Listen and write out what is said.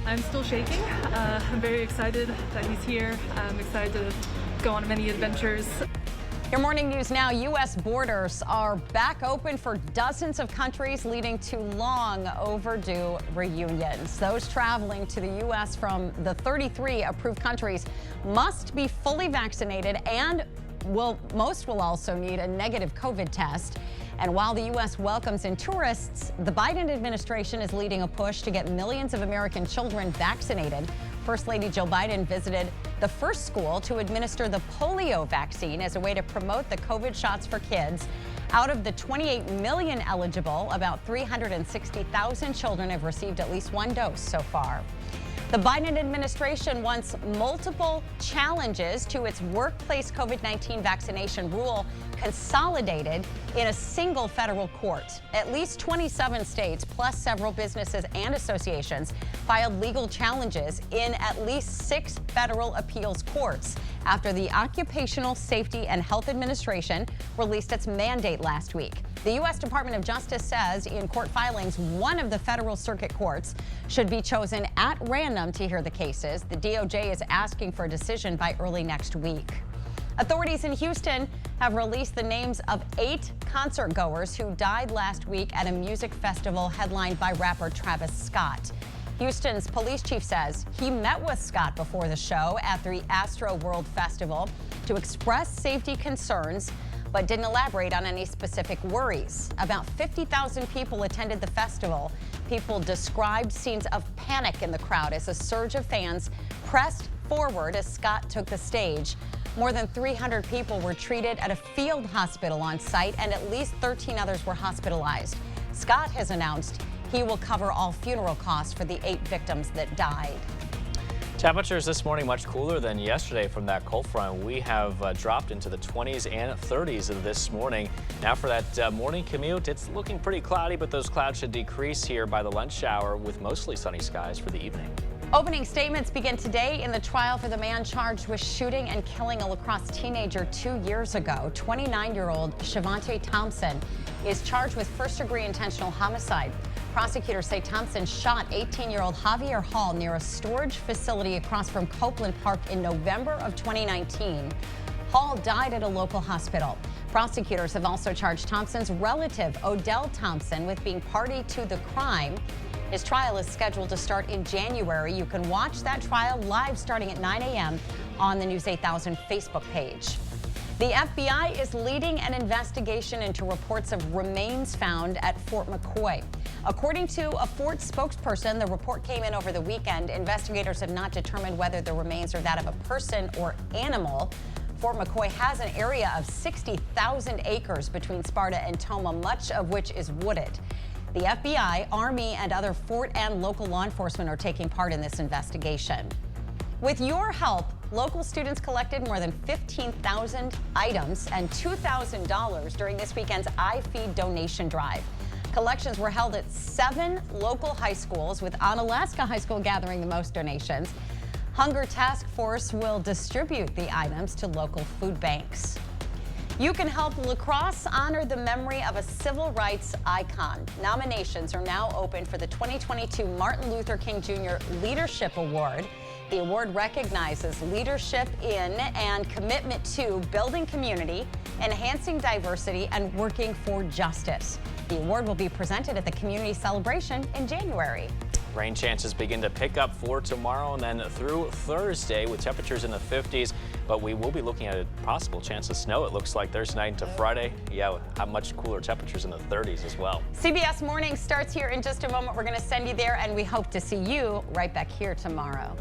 I'm still shaking. I'm very excited that he's here. I'm excited to go on many adventures. Your morning news now. U.S. borders are back open for dozens of countries, leading to long overdue reunions. Those traveling to the U.S. from the 33 approved countries must be fully vaccinated, and most will also need a negative COVID test. And while the U.S. welcomes in tourists, the Biden administration is leading a push to get millions of American children vaccinated. First Lady Jill Biden visited the first school to administer the polio vaccine as a way to promote the COVID shots for kids. Out of the 28 million eligible, about 360,000 children have received at least one dose so far. The Biden administration wants multiple challenges to its workplace COVID-19 vaccination rule consolidated in a single federal court. At least 27 states, plus several businesses and associations, filed legal challenges in at least 6 federal appeals courts after the Occupational Safety and Health Administration released its mandate last week. The U.S. Department of Justice says in court filings, one of the federal circuit courts should be chosen at random to hear the cases. The DOJ is asking for a decision by early next week. Authorities in Houston have released the names of 8 concert goers who died last week at a music festival headlined by rapper Travis Scott. Houston's police chief says he met with Scott before the show at the Astro World Festival to express safety concerns, but didn't elaborate on any specific worries. About 50,000 people attended the festival. People described scenes of panic in the crowd as a surge of fans pressed forward as Scott took the stage. More than 300 people were treated at a field hospital on site, and at least 13 others were hospitalized. Scott has announced he will cover all funeral costs for the 8 victims that died. Temperatures this morning much cooler than yesterday from that cold front. We have dropped into the 20s and 30s this morning. Now for that morning commute, it's looking pretty cloudy, but those clouds should decrease here by the lunch hour with mostly sunny skies for the evening. Opening statements begin today in the trial for the man charged with shooting and killing a La Crosse teenager 2 years ago. 29-year-old Shavante Thompson is charged with first-degree intentional homicide. Prosecutors say Thompson shot 18-year-old Javier Hall near a storage facility across from Copeland Park in November of 2019. Hall died at a local hospital. Prosecutors have also charged Thompson's relative, Odell Thompson, with being party to the crime. His trial is scheduled to start in January. You can watch that trial live starting at 9 a.m. on the News 8000 Facebook page. The FBI is leading an investigation into reports of remains found at Fort McCoy. According to a Fort spokesperson, the report came in over the weekend. Investigators have not determined whether the remains are that of a person or animal. Fort McCoy has an area of 60,000 acres between Sparta and Toma, much of which is wooded. The FBI, Army, and other Fort and local law enforcement are taking part in this investigation. With your help, local students collected more than 15,000 items and $2,000 during this weekend's iFeed donation drive. Collections were held at 7 local high schools, with Onalaska High School gathering the most donations. Hunger Task Force will distribute the items to local food banks. You can help La Crosse honor the memory of a civil rights icon. Nominations are now open for the 2022 Martin Luther King Jr. Leadership Award. The award recognizes leadership in and commitment to building community, enhancing diversity, and working for justice. The award will be presented at the community celebration in January. Rain chances begin to pick up for tomorrow and then through Thursday with temperatures in the 50s, but we will be looking at a possible chance of snow. It looks like Thursday night into Friday. Yeah, have much cooler temperatures in the 30s as well. CBS Morning starts here in just a moment. We're going to send you there, and we hope to see you right back here tomorrow.